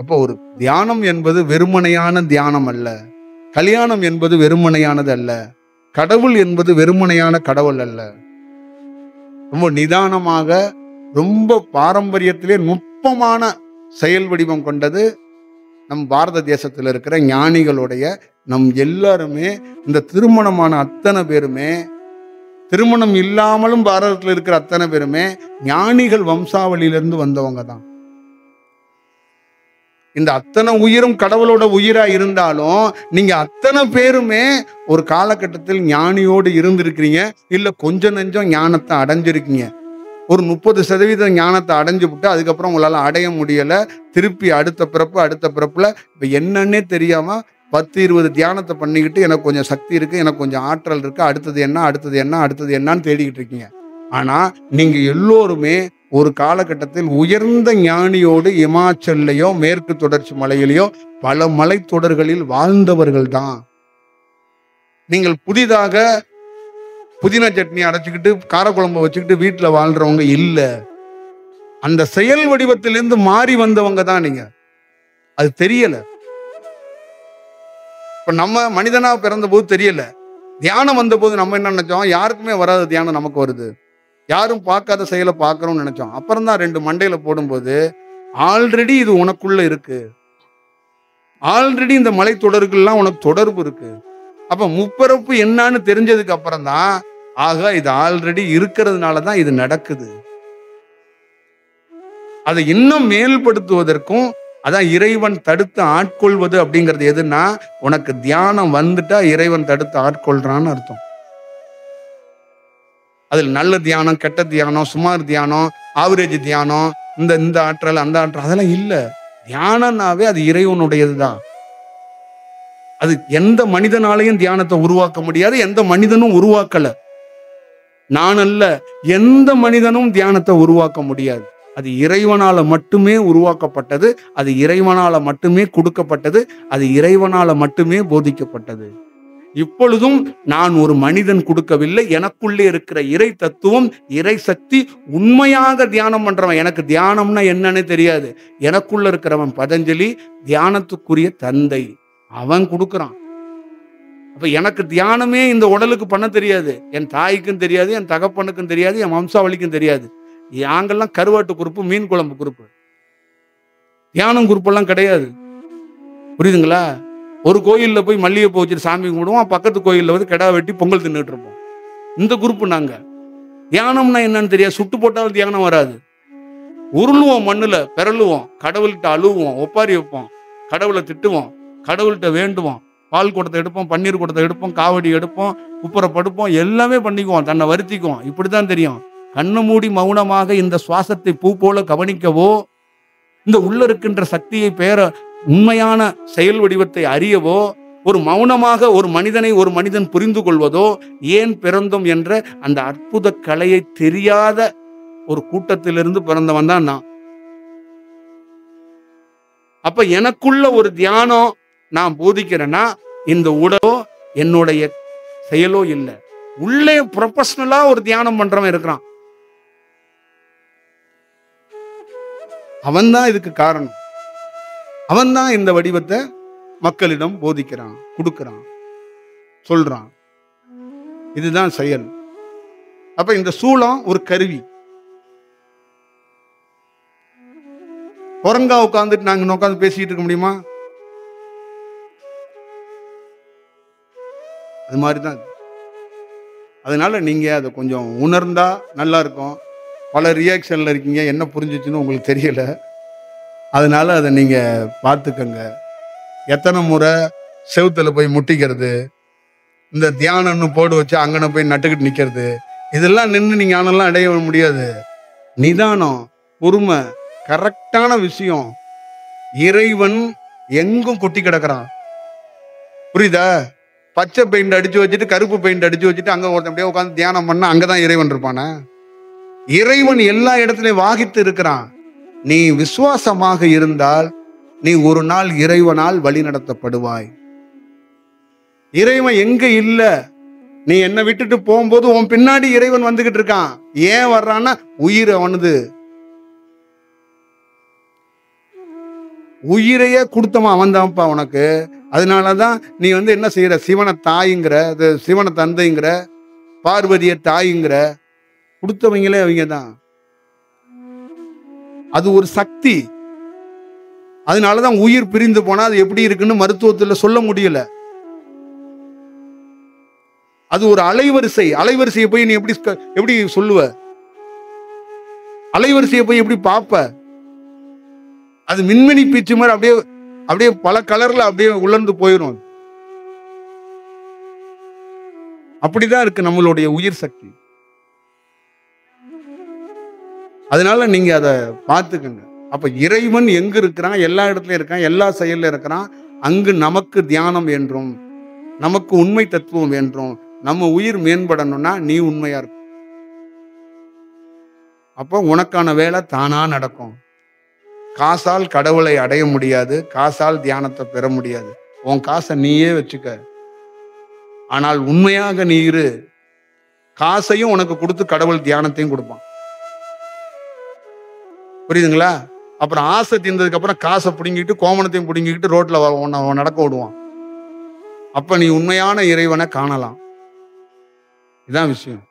அப்போ ஒரு தியானம் என்பது வெறுமனையான தியானம் அல்ல. கல்யாணம் என்பது வெறுமனையானது அல்ல. கடவுள் என்பது வெறுமனையான கடவுள் அல்ல. ரொம்ப நிதானமாக, ரொம்ப பாரம்பரியத்திலே நுட்பமான செயல் வடிவம் கொண்டது நம் பாரத தேசத்தில் இருக்கிற ஞானிகளுடைய, நம் எல்லாருமே, இந்த திருமணமான அத்தனை பேருமே, திருமணம் இல்லாமலும் பாரதத்தில் இருக்கிற அத்தனை பேருமே ஞானிகள் வம்சாவளியிலிருந்து வந்தவங்க தான். இந்த அத்தனை உயிரும் கடவுளோட உயிரா இருந்தாலும் நீங்க அத்தனை பேருமே ஒரு காலகட்டத்தில் ஞானியோடு இருந்திருக்கிறீங்க, இல்ல கொஞ்சம் நெஞ்சம் ஞானத்தை அடைஞ்சிருக்கீங்க. ஒரு 30% ஞானத்தை அடைஞ்சு விட்டு அதுக்கப்புறம் உங்களால அடைய முடியல. திருப்பி அடுத்த பிறப்புல இப்ப என்னன்னே தெரியாம 10-20 தியானத்தை பண்ணிக்கிட்டு எனக்கு கொஞ்சம் சக்தி இருக்கு, எனக்கு கொஞ்சம் ஆற்றல் இருக்கு, அடுத்தது என்னன்னு தேடிக்கிட்டு இருக்கீங்க. ஆனா நீங்க எல்லோருமே ஒரு காலகட்டத்தில் உயர்ந்த ஞானியோடு இமாச்சல்லையோ மேற்கு தொடர்ச்சி மலையிலையோ பல மலைத்தொடர்களில் வாழ்ந்தவர்கள் தான். நீங்கள் புதிதாக புதினா சட்னி அரைச்சிக்கிட்டு காரக்குழம்பு வச்சுக்கிட்டு வீட்டுல வாழ்றவங்க இல்ல. அந்த செயல் வடிவத்திலிருந்து மாறி வந்தவங்க தான் நீங்க. அது தெரியல. இப்ப நம்ம மனிதனா பிறந்த போது தெரியல. தியானம் வந்த போது நம்ம என்ன நினைச்சோம்? யாருக்குமே வராத தியானம் நமக்கு வருது. யாரும் பார்க்காத செயலை பார்க்கணும்னு நினைச்சோம். அப்புறம் தான் 2 மண்டையில போடும்போது ஆல்ரெடி இது உனக்குள்ள இருக்கு. ஆல்ரெடி இந்த மலை தொடர்கள்லாம் உனக்கு தொடர்பு இருக்கு. அப்ப முப்பிறப்பு என்னன்னு தெரிஞ்சதுக்கு அப்புறம் தான், ஆக இது ஆல்ரெடி இருக்கிறதுனால தான் இது நடக்குது. அதை இன்னும் மேல்படுத்துவதற்கும், அதான் இறைவன் தடுத்து ஆட்கொள்வது அப்படிங்கிறது எதுன்னா, உனக்கு தியானம் வந்துட்டா இறைவன் தடுத்து ஆட்கொள்றான்னு அர்த்தம். அதில் நல்ல தியானம், கெட்ட தியானம், சுமார் தியானம், ஆவரேஜ் தியானம், இந்த ஆற்றல் அந்த ஆற்றல் அதெல்லாம் இல்ல. தியானம்னாவே அது இறைவனுடையதுதான். அது எந்த மனிதனாலையும் தியானத்தை உருவாக்க முடியாது. எந்த மனிதனும் உருவாக்கல. நான் அல்ல, எந்த மனிதனும் தியானத்தை உருவாக்க முடியாது. அது இறைவனால மட்டுமே உருவாக்கப்பட்டது. அது இறைவனால மட்டுமே கொடுக்கப்பட்டது. அது இறைவனால மட்டுமே போதிக்கப்பட்டது. இப்பொழுதும் நான் ஒரு மனிதன் கொடுக்கவில்லை. எனக்குள்ளே இருக்கிற இறை தத்துவம், இறை சக்தி உண்மையாக தியானம் பண்றவன். எனக்கு தியானம்னா என்னன்னு தெரியாது. எனக்குள்ள இருக்கிறவன் பதஞ்சலி தியானத்துக்குரிய தந்தை. அவன் கொடுக்கறான். அப்ப எனக்கு தியானமே இந்த உடலுக்கு பண்ண தெரியாது. என் தாய்க்கும் தெரியாது, என் தகப்பனுக்கும் தெரியாது, என் வம்சாவளிக்கும் தெரியாது. யாங்கெல்லாம் கருவாட்டு குறுப்பு, மீன் குழம்பு குறுப்பு, தியானம் குறுப்பெல்லாம் கிடையாது. புரியுதுங்களா? ஒரு கோயில்ல போய் மல்லிகைப்பூ வச்சுட்டு சாமி கும்பிடுவோம், பக்கத்து கோயில்ல வந்து கிடா வெட்டி பொங்கல் தின்னுட்டு இருப்போம். இந்த குரூப் நாங்க. தியானம்னா என்னன்னு தெரியாது. சுட்டு போட்டாலும் தியானம் வராது. உருளுவோம், மண்ணுல பிறழுவோம், கடவுள்கிட்ட அழுவோம், ஒப்பாரி வைப்போம், கடவுளை திட்டுவோம், கடவுள்கிட்ட வேண்டுவோம், பால் குடத்தை எடுப்போம், பன்னீர் குடத்தை எடுப்போம், காவடி எடுப்போம், குப்புற படுப்போம், எல்லாமே பண்ணிக்குவோம், தன்னை வருத்திக்குவோம். இப்படித்தான் தெரியும். கண்ணு மூடி மௌனமாக இந்த சுவாசத்தை பூ போல கவனிக்கவோ, இந்த உள்ள இருக்கின்ற சக்தியை பேர உண்மையான செயல் வடிவத்தை அறியவோ, ஒரு மௌனமாக ஒரு மனிதன் புரிந்து கொள்வதோ, ஏன் பிறந்தோம் என்ற அந்த அற்புத கலையை தெரியாத ஒரு கூட்டத்திலிருந்து பிறந்தவன் தான் நான். அப்ப எனக்குள்ள ஒரு தியானம் நான் போதிக்கிறேன்னா, இந்த உடலோ என்னுடைய செயலோ இல்லை. உள்ளே ப்ரொபஷனலா ஒரு தியானம் பண்றவன் இருக்கிறான். அவன் தான் இதுக்கு காரணம். அவன் தான் இந்த வடிவத்தை மக்களிடம் போதிக்கிறான், கொடுக்கிறான், சொல்றான். இதுதான் செயல். அப்ப இந்த சூலம் ஒரு கருவி. குரங்கா உட்கார்ந்துட்டு நாங்க உட்கார்ந்து பேசிட்டு இருக்க முடியுமா? அது மாதிரிதான். அதனால நீங்க அதை கொஞ்சம் உணர்ந்தா நல்லா இருக்கும். பல ரியாக்ஷன்ல இருக்கீங்க, என்ன புரிஞ்சிச்சுன்னு உங்களுக்கு தெரியல. அதனால அதை நீங்க பார்த்துக்கங்க. எத்தனை முறை செவுத்துல போய் முட்டிக்கிறது, இந்த தியானம்னு போடு வச்சு அங்கன போய் நட்டுக்கிட்டு நிக்கிறது, இதெல்லாம் நின்று நீங்க ஞானம்லாம் அடைய முடியாது. நிதானம், பொறுமை, கரெக்டான விஷயம். இறைவன் எங்கும் கொட்டி கிடக்கிறான். புரியுதா? பச்சை பெயிண்ட் அடிச்சு வச்சுட்டு கருப்பு பெயிண்ட் அடிச்சு வச்சுட்டு அங்க ஒருத்தன் அப்படியே உட்காந்து தியானம் பண்ணா அங்கதான் இறைவன் இருப்பானா? இறைவன் எல்லா இடத்துலயும் வாகித்து இருக்கிறான். நீ விசுவாசமாக இருந்தால் நீ ஒரு நாள் இறைவனால் வழி நடத்தப்படுவாய். இறைவன் எங்க இல்ல, நீ என்னை விட்டுட்டு போகும்போது உன் பின்னாடி இறைவன் வந்துகிட்டு இருக்கான். ஏன் வர்றான்னா உயிர் அவனுது. உயிரையே கொடுத்தவன் அவன் தான்ப்பா உனக்கு. அதனாலதான் நீ என்ன செய்யற, சிவனை தாய்ங்கிற, சிவனை தந்தைங்கிற, பார்வதிய தாய்ங்கிற. கொடுத்தவங்களே அவங்க தான். அது ஒரு சக்தி. அதனாலதான் உயிர் பிரிந்து போனா அது எப்படி இருக்குன்னு மருத்துவத்துல சொல்ல முடியல. அது ஒரு அலைவரிசை. அலைவரிசையை போய் நீ எப்படி சொல்லுவ? அலைவரிசையை போய் எப்படி பார்ப்ப? அது மின்மினி பீச்சு மாதிரி அப்படியே அப்படியே பல கலர்ல அப்படியே உலர்ந்து போயிடும். அப்படிதான் இருக்கு நம்மளுடைய உயிர் சக்தி. அதனால நீங்க அதை பார்த்துக்கங்க. அப்ப இறைவன் எங்க இருக்கிறான்? எல்லா இடத்துலயும் இருக்கான், எல்லா செயல்ல இருக்கிறான். அங்கு நமக்கு தியானம் என்றும், நமக்கு உண்மை தத்துவம் என்றும், நம்ம உயிர் மேம்படணும்னா நீ உண்மையா இருக்கும். அப்போ உனக்கான வேலை தானா நடக்கும். காசால் கடவுளை அடைய முடியாது, காசால் தியானத்தை பெற முடியாது. உன் காசை நீயே வச்சுக்க. ஆனால் உண்மையாக நீ இரு. காசையும் உனக்கு கொடுத்து கடவுள் தியானத்தையும் கொடுப்பான். புரியுதுங்களா? அப்புறம் ஆசை தீர்ந்ததுக்கு அப்புறம் காசை பிடுங்கிட்டு கோமணத்தையும் பிடுங்கிட்டு ரோட்ல நடக்க விடுவான். அப்ப நீ உண்மையான இறைவனை காணலாம். இதான் விஷயம்.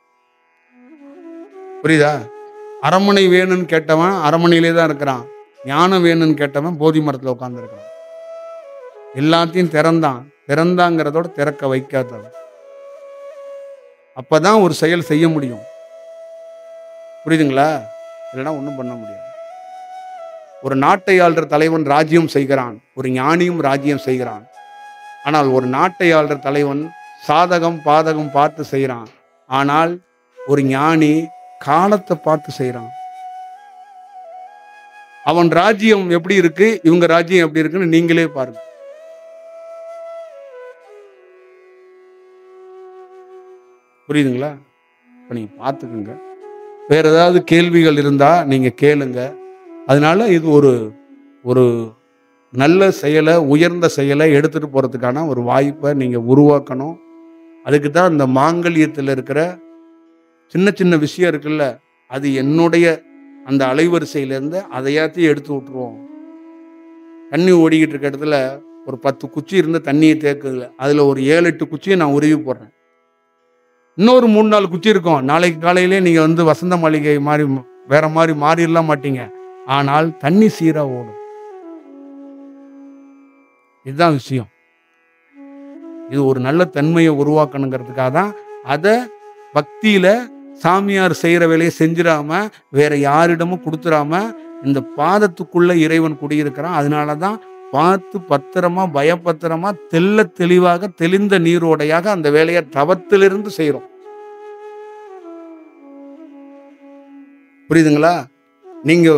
புரியுதா? அரண்மனை வேணும்னு கேட்டவன் அரண்மனையிலே தான் இருக்கிறான். ஞானம் வேணும்னு கேட்டவன் போதி மரத்துல உட்கார்ந்து இருக்கிறான். எல்லாத்தையும் திறந்தாங்கிறதோட திறக்க வைக்காதவன். அப்பதான் ஒரு செயல் செய்ய முடியும். புரியுதுங்களா? இல்லைன்னா ஒன்றும் பண்ண முடியாது. ஒரு நாட்டை ஆள்ற தலைவன் ராஜ்யம் செய்கிறான், ஒரு ஞானியும் ராஜ்யம் செய்கிறான். ஆனால் ஒரு நாட்டை ஆள்ற தலைவன் சாதகம் பாதகம் பார்த்து செய்கிறான். ஆனால் ஒரு ஞானி காலத்தை பார்த்து செய்கிறான். அவன் ராஜ்யம் எப்படி இருக்கு, இவங்க ராஜ்யம் எப்படி இருக்குன்னு நீங்களே பாருங்க. புரியுதுங்களா? இப்ப நீங்க பார்த்துக்குங்க. வேற ஏதாவது கேள்விகள் இருந்தா நீங்க கேளுங்க. அதனால இது ஒரு நல்ல செயலை, உயர்ந்த செயலை எடுத்துட்டு போறதுக்கான ஒரு வாய்ப்பை நீங்க உருவாக்கணும். அதுக்கு தான் இந்த மாங்கல்யத்தில் இருக்கிற சின்ன சின்ன விஷயம் இருக்குல்ல, அது என்னுடைய அந்த அலைவரிசையிலேருந்து அதையாத்தையும் எடுத்து விட்டுருவோம். தண்ணி ஓடிக்கிட்டு இருக்க இடத்துல ஒரு 10 குச்சி இருந்து தண்ணியை தேக்குதுல, அதுல ஒரு 7-8 குச்சியை நான் உருவி போடுறேன். இன்னொரு 3-4 குச்சி இருக்கும். நாளைக்கு காலையிலே நீங்க வசந்த மாளிகை மாதிரி வேற மாதிரி மாறிடலாம் மாட்டீங்க. ஆனால் தண்ணி சீரா ஓடும். இதுதான் விஷயம். இது ஒரு நல்ல தன்மையை உருவாக்கணுங்கிறதுக்காக தான் அதை பக்தியில சாமியார் செய்யற வேலையை செஞ்சிடாம வேற யாரிடமும் கொடுத்துடாம இந்த பாதத்துக்குள்ள இறைவன் குடியிருக்கிறான். அதனாலதான் பார்த்து பத்திரமா பயபத்திரமா தெல்ல தெளிவாக தெளிந்த நீரோடையாக அந்த வேலையை தவத்திலிருந்து செய்யறோம். புரியுதுங்களா? நீங்க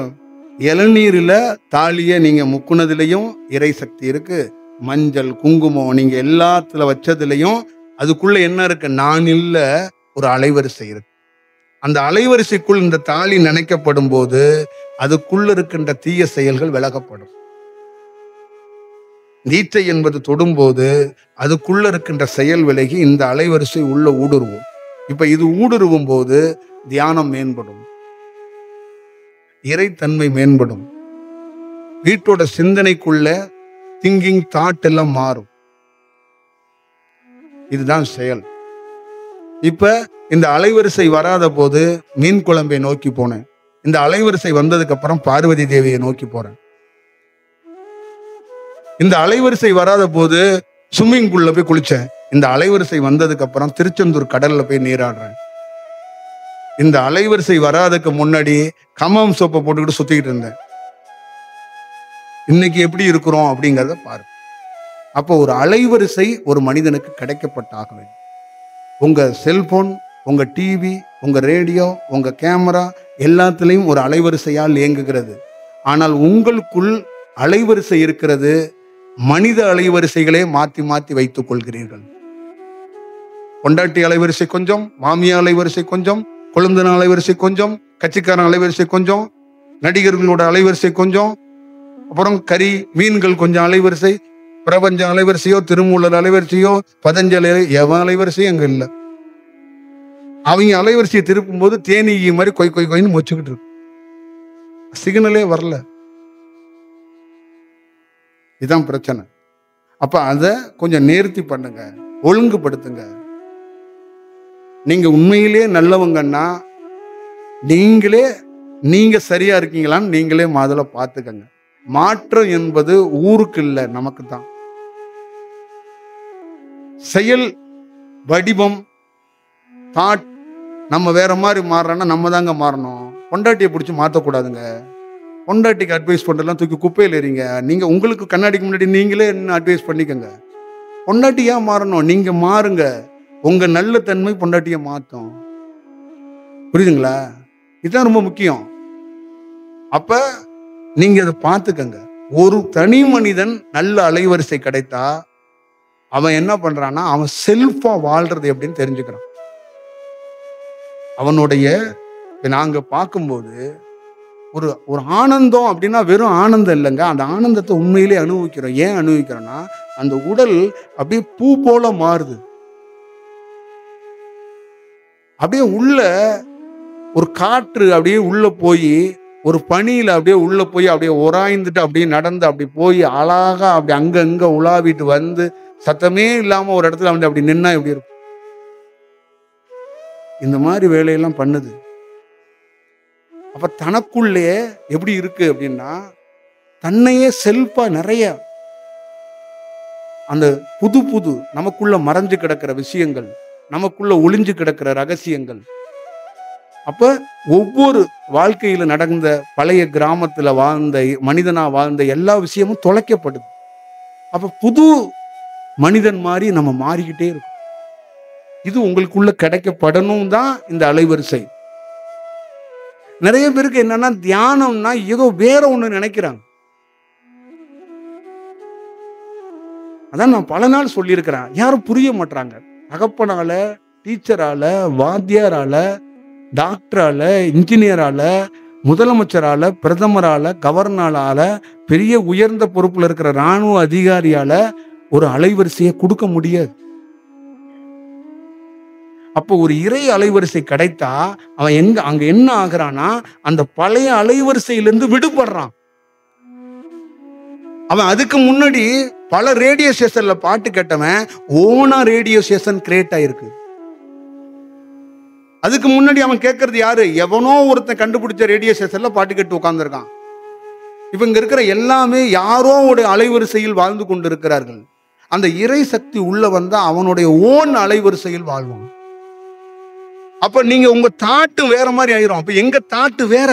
இளநீர்ல தாலிய நீங்க முக்குனதுலயும் இறை சக்தி இருக்கு. மஞ்சள் குங்குமம் நீங்க எல்லாத்துல வச்சதுலயும் அதுக்குள்ள என்ன இருக்கு? நான் இல்ல, ஒரு அலைவரிசை இருக்கு. அந்த அலைவரிசைக்குள் இந்த தாலி நினைக்கப்படும் போது அதுக்குள்ள இருக்கின்ற தீய செயல்கள் விலகப்படும். நீச்சை என்பது தொடும்போது அதுக்குள்ள இருக்கின்ற செயல் விலகி இந்த அலைவரிசை உள்ள ஊடுருவும். இப்ப இது ஊடுருவும் போது தியானம் மேம்படும், இறைத்தன்மை மேம்படும், வீட்டோட சிந்தனைக்குள்ள திங்கிங் தாட் எல்லாம் மாறும். இதுதான் செயல். இப்ப இந்த அலைவரிசை வராத போது மீன் குழம்பை நோக்கி போனேன். இந்த அலைவரிசை வந்ததுக்கு அப்புறம் பார்வதி தேவியை நோக்கி போறேன். இந்த அலைவரிசை வராத போது ஸ்விம்மிங் பூல்ல போய் குளிச்சேன். இந்த அலைவரிசை வந்ததுக்கு அப்புறம் திருச்செந்தூர் கடல்ல போய் நீராடுறேன். இந்த அலைவரிசை வராதுக்கு முன்னாடி கமம் சோப்பை போட்டுக்கிட்டு சுத்திக்கிட்டு இருந்தேன். இன்னைக்கு எப்படி இருக்கிறோம் அப்படிங்கிறத பாருங்க. அப்போ ஒரு அலைவரிசை ஒரு மனிதனுக்கு கிடைக்கப்பட்டாக வேண்டும். உங்க செல்போன், உங்க டிவி, உங்க ரேடியோ, உங்க கேமரா எல்லாத்துலயும் ஒரு அலைவரிசையால் இயங்குகிறது. ஆனால் உங்களுக்குள் அலைவரிசை இருக்கிறது. மனித அலைவரிசைகளே மாற்றி மாற்றி வைத்துக் கொள்கிறீர்கள். பொண்டாட்டி அலைவரிசை கொஞ்சம், மாமியா அலைவரிசை கொஞ்சம், கொழுந்தன அலைவரிசை கொஞ்சம், கட்சிக்காரன் அலைவரிசை கொஞ்சம், நடிகர்களோட அலைவரிசை கொஞ்சம், அப்புறம் கறி மீன்கள் கொஞ்சம் அலைவரிசை, பிரபஞ்ச அலைவரிசையோ திருமூலர் அலைவரிசையோ பதஞ்சலி எவன் அலைவரிசையும் அங்க இல்லை. அவங்க அலைவரிசையை திருப்பும் போது தேனீகி மாதிரி கொய் கொய் கொய்னு மொச்சுக்கிட்டு இருக்கு. சிக்னலே வரல. இதுதான் பிரச்சனை. அப்ப அதை கொஞ்சம் நேர்த்தி பண்ணுங்க, ஒழுங்குபடுத்துங்க. நீங்க உண்மையிலேயே நல்லவங்கன்னா நீங்க சரியா இருக்கீங்களான்னு நீங்களே முதல்ல பார்த்துக்கங்க. மாற்றம் என்பது ஊருக்கு இல்லை, நமக்கு தான். செயல் வடிவம் தாட் நம்ம வேற மாதிரி மாறுறோன்னா நம்ம தாங்க மாறணும். பொண்டாட்டியை பிடிச்சி மாற்றக்கூடாதுங்க. பொண்டாட்டிக்கு அட்வைஸ் பண்றதெல்லாம் தூக்கி குப்பையில் எறிங்க. நீங்க உங்களுக்கு கண்ணாடிக்கு முன்னாடி நீங்களே என்ன அட்வைஸ் பண்ணிக்கங்க. பொண்டாட்டி ஏன் மாறணும்? நீங்க மாறுங்க. உங்க நல்ல தன்மை பொண்டாட்டியை மாற்றும். புரியுதுங்களா? இதுதான் ரொம்ப முக்கியம். அப்ப நீங்க அதை பார்த்துக்கங்க. ஒரு தனி மனிதன் நல்ல அலைவரிசை கிடைத்தா அவன் என்ன பண்றான்னா, அவன் செல்ஃபா வாழ்றது எப்படின்னு தெரிஞ்சுக்கிறான். அவனுடைய நாங்க பார்க்கும்போது ஒரு ஒரு ஆனந்தம் அப்படின்னா வெறும் ஆனந்தம் இல்லைங்க. அந்த ஆனந்தத்தை உண்மையிலே அனுபவிக்கிறோம். ஏன் அனுபவிக்கிறோம்னா, அந்த உடல் அப்படியே பூ போல மாறுது. அப்படியே உள்ள ஒரு காற்று அப்படியே உள்ள போய், ஒரு பனியில அப்படியே உள்ள போய் அப்படியே உராய்ந்துட்டு அப்படியே நடந்து அப்படி போய் அழகா அப்படி அங்க உலாவிட்டு வந்து சத்தமே இல்லாம ஒரு இடத்துல வந்து அப்படி நின்னா எப்படி இருக்கும்? இந்த மாதிரி வேலையெல்லாம் பண்ணுது. அப்ப தனக்குள்ளே எப்படி இருக்கு அப்படின்னா, தன்னையே செல்ஃபா நிறைய அந்த புது நமக்குள்ள மறைஞ்சு கிடக்கிற விஷயங்கள், நமக்குள்ள ஒளிஞ்சு கிடக்கிற ரகசியங்கள். அப்ப ஒவ்வொரு வாழ்க்கையில நடந்த பழைய கிராமத்துல வாழ்ந்த மனிதனா வாழ்ந்த எல்லா விஷயமும் தொலைக்கப்படுது. அப்ப புது மனிதன் மாதிரி நம்ம மாறிக்கிட்டே இருக்கும். இது உங்களுக்குள்ள கிடைக்கப்படணும் தான் இந்த அலைவரிசை. நிறைய பேருக்கு என்னன்னா, தியானம்னா ஏதோ வேற ஒண்ணு நினைக்கிறாங்க. அதான் நான் பல நாள் சொல்லியிருக்கிறேன். யாரும் புரிய மாட்டாங்க. தகப்பனால, டீச்சரால, வாத்தியாரால, டாக்டரால, இன்ஜினியரால, முதலமைச்சரால, பிரதமரால, கவர்னரால, பெரிய உயர்ந்த பொறுப்புல இருக்கிற இராணுவ அதிகாரியால ஒரு அலைவரிசையை கொடுக்க முடியாது. அப்போ ஒரு இறை அலைவரிசை கிடைத்தா அவன் அங்க என்ன ஆகுறான்னா, அந்த பழைய அலைவரிசையிலிருந்து விடுபடுறான். அவன் அதுக்கு முன்னாடி பல ரேடியோ ஸ்டேஷன்ல பாட்டு கேட்டவன் ஓனா ரேடியோ ஸ்டேஷன் கிரியேட் ஆயிருக்கு. அதுக்கு முன்னாடி அவன் கேட்கறது யாரு? எவனோ ஒருத்தன் கண்டுபிடிச்ச ரேடியோ ஸ்டேஷன்ல பாட்டு கேட்டு உட்கார்ந்துருக்கான். இப்ப இங்க இருக்கிற எல்லாமே யாரோ ஒரு அலைவரிசையில் வாழ்ந்து கொண்டிருக்கிறார்கள். அந்த இறை சக்தி உள்ள வந்தா அவனுடைய ஓன் அலைவரிசையில் வாழ்வான். அப்ப நீங்க உங்க தாட்டு வேற மாதிரி ஆயிரும். அப்ப எங்க தாட்டு வேற.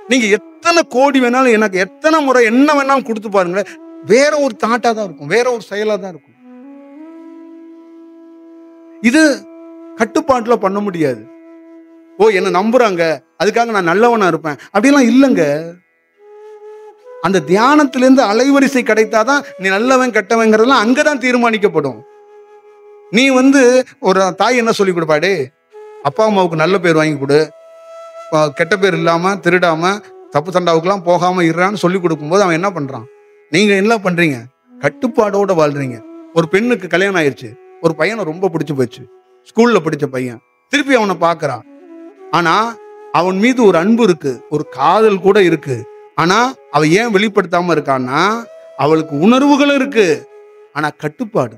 நீங்க எத்தனை கோடி வேணாலும், எனக்கு எத்தனை முறை என்ன வேணாலும் கொடுத்து பாருங்க, வேற ஒரு தாட்டா தான் இருக்கும், வேற ஒரு செயலா தான் இருக்கும். இது கட்டுப்பாட்டுல பண்ண முடியாது. ஓ, என்ன நம்புறாங்க அதுக்காக நான் நல்லவனா இருப்பேன் அப்படிலாம் இல்லைங்க. அந்த தியானத்திலிருந்து அலைவரிசை கிடைத்தாதான் நீ நல்லவன் கெட்டவங்கிறதுலாம் அங்கதான் தீர்மானிக்கப்படும். நீ ஒரு தாய் என்ன சொல்லி கொடுப்பாடே, அப்பா அம்மாவுக்கு நல்ல பேர் வாங்கி கொடு, கெட்ட பேர் இல்லாம திருடாம தப்பு தண்டாவுக்குலாம் போகாம இருறான்னு சொல்லி கொடுக்கும்போது அவன் என்ன பண்றான்? நீங்க என்ன பண்றீங்க? கட்டுப்பாடோட வாழ்றீங்க. ஒரு பெண்ணுக்கு கல்யாணம் ஆயிடுச்சு, ஒரு பையனை ரொம்ப பிடிச்சு போச்சு, ஸ்கூல்ல படிச்ச பையன், திருப்பி அவனை பார்க்கறான். ஆனா அவன் மீது ஒரு அன்பு இருக்கு, ஒரு காதல் கூட இருக்கு. ஆனா அவ ஏன் வெளிப்படுத்தாம இருக்கான்னா, அவளுக்கு உணர்வுகளும் இருக்கு, ஆனா கட்டுப்பாடு.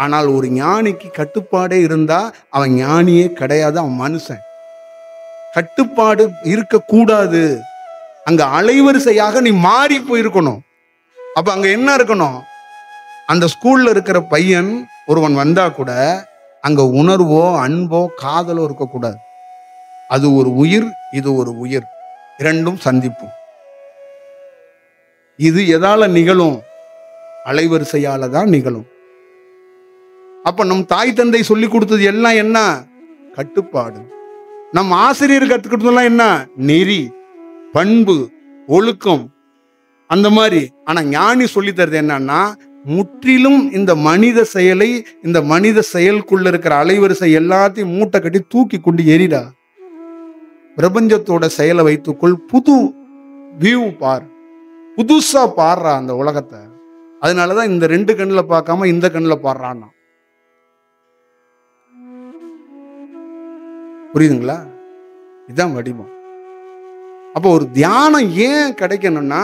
ஆனால் ஒரு ஞானிக்கு கட்டுப்பாடே இருந்தா அவன் ஞானியே கிடையாது, அவன் மனுஷன். கட்டுப்பாடு இருக்கக்கூடாது. அங்க அலைவரிசையாக நீ மாறி போயிருக்கணும். அப்ப அங்க என்ன இருக்கணும்? அந்த ஸ்கூல்ல இருக்கிற பையன் ஒருவன் வந்தா கூட அங்க உணர்வோ அன்போ காதலோ இருக்கக்கூடாது. அது ஒரு உயிர், இது ஒரு உயிர், இரண்டும் சந்திப்பும். இது எதால நிகழும்? அலைவரிசையால தான் நிகழும். அப்ப நம் தாய் தந்தை சொல்லி கொடுத்தது எல்லாம் என்ன? கட்டுப்பாடு. நம் ஆசிரியர் கத்துக்கிட்டதெல்லாம் என்ன? நெறி, பண்பு, ஒழுக்கம், அந்த மாதிரி. ஆனா ஞானி சொல்லி தருது என்னன்னா, முற்றிலும் இந்த மனித செயலை, இந்த மனித செயலுக்குள்ள இருக்கிற அலைவரிசை எல்லாத்தையும் மூட்டை கட்டி தூக்கி கொண்டு எரிடா. பிரபஞ்சத்தோட செயலை வைத்துக்கொள், புது வியூ பார், புதுசா பாடுறா அந்த உலகத்தை. அதனாலதான் இந்த ரெண்டு கண்ணுல பார்க்காம இந்த கண்ணுல பாடுறான்னா. புரியுதுங்களா? இதுதான் வடிவம். அப்போ ஒரு தியானம் ஏன் கிடைக்கணும்னா,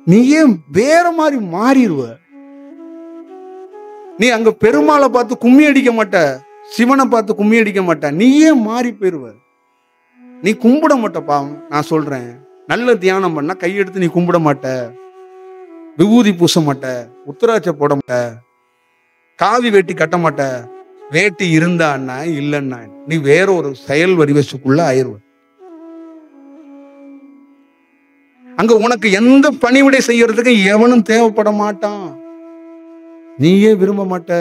நீ ஏன் வேற மாதிரி மாறிடுவ. நீ அங்க பெருமாளை பார்த்து கும்மி அடிக்க மாட்ட, சிவனை பார்த்து கும்மி அடிக்க மாட்ட, நீயே மாறி போயிருவ. நீ கும்பிட மாட்டப்பா. நான் சொல்றேன், நல்ல தியானம் பண்ணா கையெடுத்து நீ கும்பிட மாட்ட, விபூதி பூச மாட்ட, உத்தராட்ச போட மாட்ட, காவி வேட்டி கட்ட மாட்ட. வேட்டி இருந்தான்னா இல்லைன்னா நீ வேற ஒரு செயல் வடிவத்துக்குள்ள ஆயிருவ. அங்க உனக்கு எந்த பணிவிடை செய்யறதுக்கு எவனும் தேவைப்பட மாட்டான், நீயே விரும்ப மாட்ட.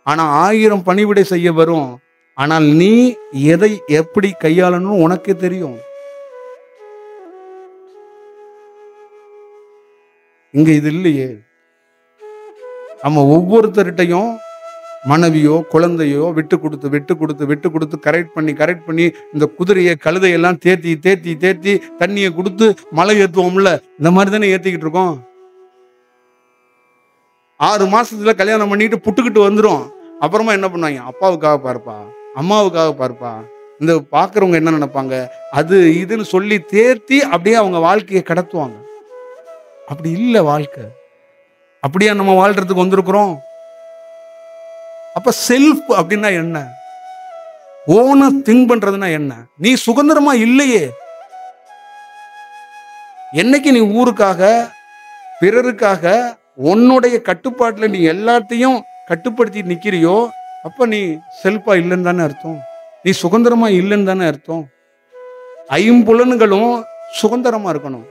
ஆனா 1000 பணிவிடை செய்ய வரும். ஆனால் நீ எதை எப்படி கையாளணும் உனக்கே தெரியும். இங்க இது இல்லையே. நம்ம ஒவ்வொருத்தர்கிட்டையும் மனைவியோ குழந்தையோ விட்டு கொடுத்து கரெக்ட் பண்ணி இந்த குதிரையை கழுதையெல்லாம் தேத்தி தண்ணியை கொடுத்து மலை ஏற்றுவோம்ல, இந்த மாதிரி தானே ஏத்திக்கிட்டு இருக்கோம். 6 மாசத்துல கல்யாணம் பண்ணிட்டு புட்டுக்கிட்டு வந்துடும். அப்புறமா என்ன பண்ணுவாங்க, அப்பாவுக்காக பாருப்பா, அம்மாவுக்காக பாருப்பா. இந்த பாக்குறவங்க என்ன நினைப்பாங்க, அது இதுன்னு சொல்லி தேர்த்தி அப்படியே அவங்க வாழ்க்கையை கடத்துவாங்க. அப்படி இல்லை வாழ்க்கை. அப்படியா நம்ம வாழ்றதுக்கு வந்திருக்கிறோம்? அப்ப செல்ஃப் அப்படின்னா என்ன, ஓன திங்க் பண்றதுன்னா என்ன? நீ சுதந்திரமா இல்லையே. என்னைக்கு நீ ஊருக்காக பிறருக்காக உன்னுடைய கட்டுப்பாட்டுல நீ எல்லாத்தையும் கட்டுப்படுத்தி நிக்கிறியோ, அப்ப நீ செல்ஃபா இல்லைன்னு தானே அர்த்தம், நீ சுதந்திரமா இல்லைன்னு தானே அர்த்தம். 5 சுதந்திரமா இருக்கணும்.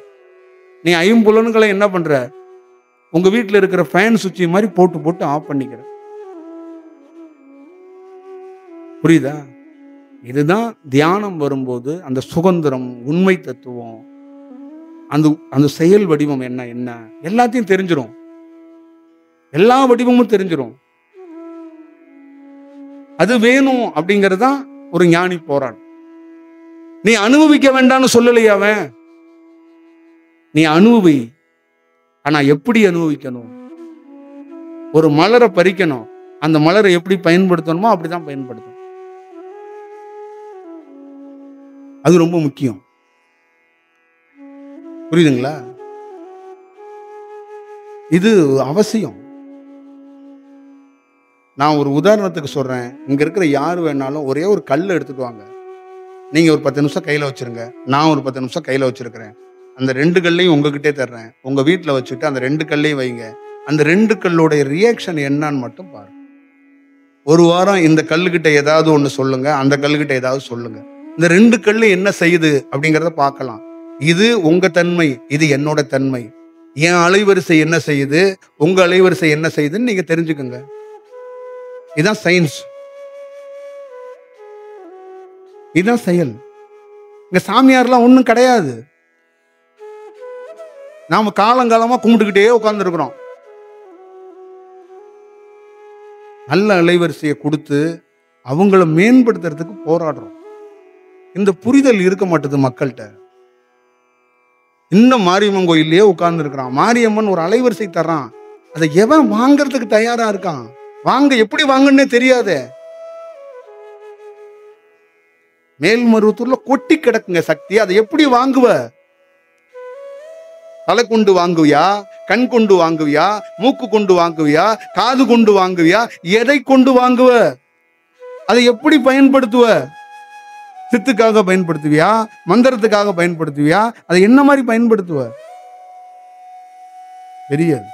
நீ 5 என்ன பண்ற, உங்க வீட்டுல இருக்கிற ஃபேன் சுவிட்ச் மாதிரி போட்டு ஆஃப் பண்ணிக்கிற. புரியுதா? இதுதான் தியானம் வரும்போது அந்த சுதந்திரம், உண்மை தத்துவம், அந்த செயல் வடிவம் என்ன எல்லாத்தையும் தெரிஞ்சிடும். எல்லா வடிவமும் தெரிஞ்சிடும். அது வேணும் அப்படிங்கறதுதான் ஒரு ஞானி போராட்டம். நீ அனுபவிக்க வேண்டாம்னு சொல்லலையே அவன். நீ அனுபவி. ஆனா எப்படி அனுபவிக்கணும்? ஒரு மலரை பறிக்கணும், அந்த மலரை எப்படி பயன்படுத்தணுமோ அப்படிதான் பயன்படுத்தணும். அது ரொம்ப முக்கியம். புரியுதுங்களா? இது அவசியம். நான் ஒரு உதாரணத்துக்கு சொல்றேன். இங்க இருக்கிற யாரு வேணாலும் ஒரே ஒரு கல் எடுத்துட்டு வாங்க. நீங்க ஒரு 10 நிமிஷம் கையில வச்சிருங்க, நான் ஒரு 10 நிமிஷம் கையில வச்சிருக்கிறேன். அந்த 2 கல்லையும் உங்ககிட்டே தர்றேன். உங்க வீட்டுல வச்சுட்டு அந்த 2 கல்லையும் வைங்க. அந்த 2 கல்லோட ரியாக்ஷன் என்னன்னு மட்டும் பாருங்க. ஒரு வாரம் இந்த கல்லுகிட்ட ஏதாவது ஒண்ணு சொல்லுங்க, அந்த கல்லுகிட்ட ஏதாவது சொல்லுங்க. இந்த 2 கல்லு என்ன செய்யுது அப்படிங்கிறத பார்க்கலாம். இது உங்க தன்மை, இது என்னோட தன்மை. என் அலைவரிசை என்ன செய்யுது, உங்க அலைவரிசை என்ன செய்யுதுன்னு நீங்க தெரிஞ்சுக்கோங்க. இதுதான் சயின்ஸ், இதுதான் செயல். இங்க சாமியார்லாம் ஒண்ணும் கிடையாது. நாம காலங்காலமா கும்பிட்டுக்கிட்டே உட்கார்ந்து இருக்கிறோம். நல்ல அலைவரிசையை கொடுத்து அவங்கள மேம்படுத்துறதுக்கு போராடுறோம். இந்த புரிதல் இருக்க மாட்டேது மக்கள்கிட்ட. இன்னும் மாரியம்மன் கோயிலே உட்கார்ந்து இருக்கிறான். மாரியம்மன் ஒரு அலைவரிசை தர்றான், அதை எவன் வாங்கறதுக்கு தயாரா இருக்கான்? வாங்க, எப்படி வாங்கன்னே தெரியாதே. மேல்மருவத்தூர்ல கொட்டி கிடக்குங்க சக்தி, அதை எப்படி வாங்குவ? தலை கொண்டு வாங்குவியா, கண் கொண்டு வாங்குவியா, மூக்கு கொண்டு வாங்குவியா, காது கொண்டு வாங்குவியா, எதை கொண்டு வாங்குவ? அதை எப்படி பயன்படுத்துவ? சித்துக்காக பயன்படுத்துவியா, மந்திரத்துக்காக பயன்படுத்துவியா, அதை என்ன மாதிரி பயன்படுத்துவ? தெரியாது.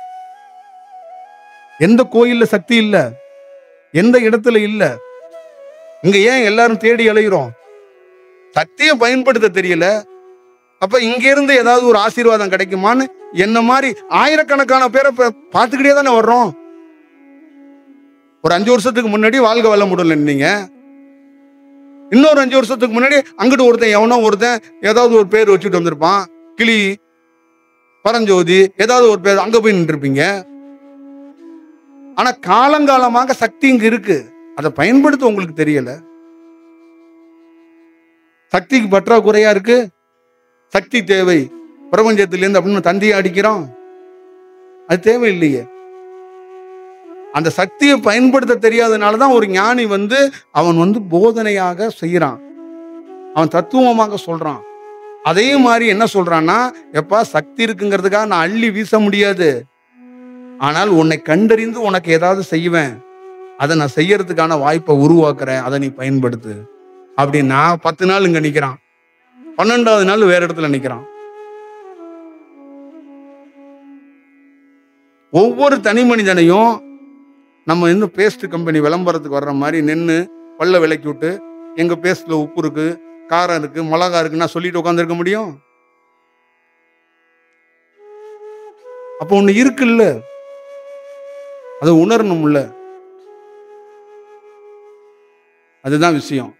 எந்த கோயில்ல சக்தி இல்ல, எந்த இடத்துல இல்ல. இங்க ஏன் எல்லாரும் தேடி அலைகிறோம்? சக்தியை பயன்படுத்த தெரியல. அப்ப இங்க இருந்து ஏதாவது ஒரு ஆசீர்வாதம் கிடைக்குமான்னு என்ன மாதிரி ஆயிரக்கணக்கான பேரை பார்த்துக்கிட்டே தானே வர்றோம். ஒரு 5 வருஷத்துக்கு முன்னாடி வாழ்க வளமுடன் இருந்தீங்க. இன்னொரு 5 வருஷத்துக்கு முன்னாடி அங்கிட்டு ஒருத்தன் எவனோ ஒருத்தன் ஏதாவது ஒரு பேர் வச்சுட்டு வந்திருப்பான், கிளி, பரஞ்சோதி, ஏதாவது ஒரு பேர், அங்க போய் நின்று இருப்பீங்க. ஆனா காலங்காலமாக சக்தி இங்க இருக்கு, அதை பயன்படுத்த உங்களுக்கு தெரியல. சக்திக்கு பற்றாக்குறையா இருக்கு. சக்தி தேவை பிரபஞ்சத்திலிருந்து அப்படின்னு தந்தியை அடிக்கிறோம், அது தேவையில்லையே. அந்த சக்தியை பயன்படுத்த தெரியாதனாலதான் ஒரு ஞானி அவன் போதனையாக செய்யறான், அவன் தத்துவமாக சொல்றான். அதே மாதிரி என்ன சொல்றான்னா, எப்பா சக்தி இருக்குங்கிறதுக்காக நான் அள்ளி வீச முடியாது. ஆனால் உன்னை கண்டறிந்து உனக்கு ஏதாவது செய்வேன். அதை நான் செய்யறதுக்கான வாய்ப்பை உருவாக்குறேன். அதை நீ பயன்படுத்து அப்படின்னா 10 நாள் இங்க நிக்கிறான். 12வது நாள் வேற இடத்துல நிக்கிறான். ஒவ்வொரு தனி மனிதனையும் நம்ம இன்னும் பேஸ்ட் கம்பெனி விளம்பரத்துக்கு வர்ற மாதிரி நின்று பல்ல விலக்கி விட்டு, எங்க பேஸ்ட்ல உப்பு இருக்கு, காரம் இருக்கு, மிளகா இருக்குன்னா சொல்லிட்டு உட்காந்துருக்க முடியும்? அப்போ ஒண்ணு இருக்குல்ல, அதை உணரணும்ல. அதுதான் விஷயம்.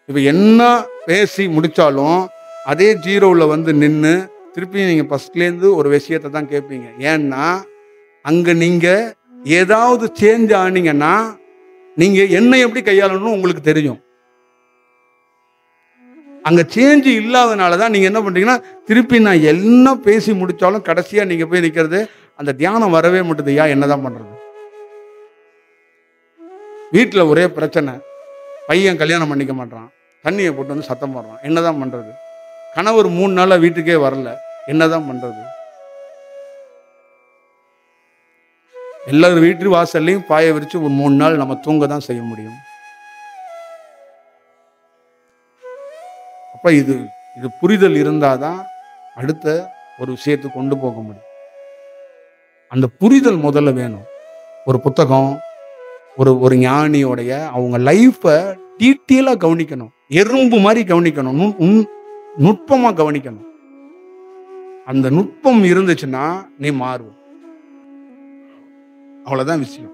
இப்ப என்ன பேசி முடிச்சாலும் அதே ஜீரோவில் வந்து நின்று திருப்பி நீங்க ஃபர்ஸ்ட்லேருந்து ஒரு விஷயத்தை தான் கேட்பீங்க. ஏன்னா அங்க நீங்க ஏதாவது சேஞ்ச் ஆனீங்கன்னா நீங்க என்ன எப்படி கையாளணும்னு உங்களுக்கு தெரியும். அங்க சேஞ்ச் இல்லாதனாலதான் நீங்க என்ன பண்றீங்கன்னா, திருப்பி நான் என்ன பேசி முடிச்சாலும் கடைசியா நீங்க போய் நிக்கிறது, அந்த தியானம் வரவே மாட்டுதுயா, என்னதான் பண்றது? வீட்டுல ஒரே பிரச்சனை, பையன் கல்யாணம் பண்ணிக்க மாட்டான், தண்ணியை போட்டு வந்து சத்தம் போடுறான், என்னதான் பண்றது? கணவர் 3 நாளா வீட்டுக்கே வரல, என்னதான் பண்றது? எல்லாரும் வீட்டு வாசல்லையும் பாய விரிச்சு ஒரு 3 நாள் நம்ம தூங்க தான் செய்ய முடியும். அப்ப இது புரிதல் இருந்தாதான் அடுத்த ஒரு விஷயத்தை கொண்டு போக முடியும். அந்த புரிதல் முதல்ல வேணும். ஒரு புத்தகம், ஒரு ஞானியோடைய அவங்க லைஃபை டீட்டெயிலா கவனிக்கணும், எறும்பு மாதிரி கவனிக்கணும், நுட்பமா கவனிக்கணும். அந்த நுட்பம் இருந்துச்சுன்னா நீ மாறுவ. அவ்வளவுதான் விஷயம்.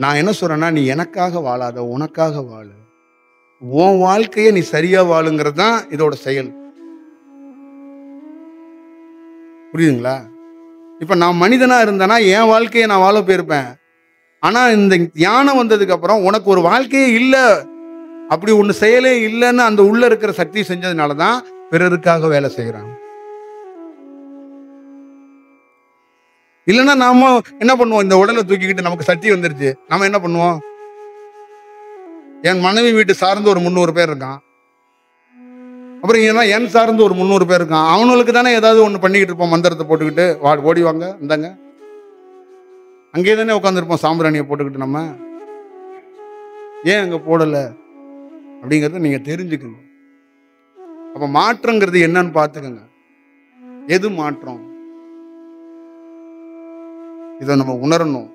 நான் என்ன சொல்றேன்னா, நீ எனக்காக வாழாத, உனக்காக வாழு. உன் வாழ்க்கையை நீ சரியா வாழுங்கிறது தான் இதோட செயல். புரியுதுங்களா? இப்ப நான் மனிதனா இருந்தேன்னா என் வாழ்க்கையை நான் வாழ போயிருப்பேன். ஆனா இந்த தியானம் வந்ததுக்கு அப்புறம் உனக்கு ஒரு வாழ்க்கையே இல்லை, அப்படி ஒண்ணு செயலே இல்லைன்னு அந்த உள்ள இருக்கிற சக்தி செஞ்சதுனாலதான் பிறருக்காக வேலை செய்யறாங்க. இல்லைன்னா நாம என்ன பண்ணுவோம், இந்த உடலை தூக்கிக்கிட்டு நமக்கு சக்தி வந்துருச்சு, நாம என்ன பண்ணுவோம்? என் மனைவி வீட்டு சார்ந்து ஒரு 300 பேர் இருக்கான், அப்புறம் என் சார்ந்து ஒரு 300 பேர் இருக்கான். அவனுக்கு தானே ஏதாவது ஒண்ணு பண்ணிக்கிட்டு இருப்போம், மந்திரத்தை போட்டுக்கிட்டு, ஓடி வாங்க இந்தாங்க, அங்கே தானே உட்காந்துருப்போம் சாம்பிராணியை போட்டுக்கிட்டு. நம்ம ஏன் அங்க போடல அப்படிங்கறத நீங்க தெரிஞ்சுக்கணும். அப்ப மாற்றங்கிறது என்னன்னு பாத்துக்கங்க. எது மாற்றம்? இதை நம்ம உணரணும்.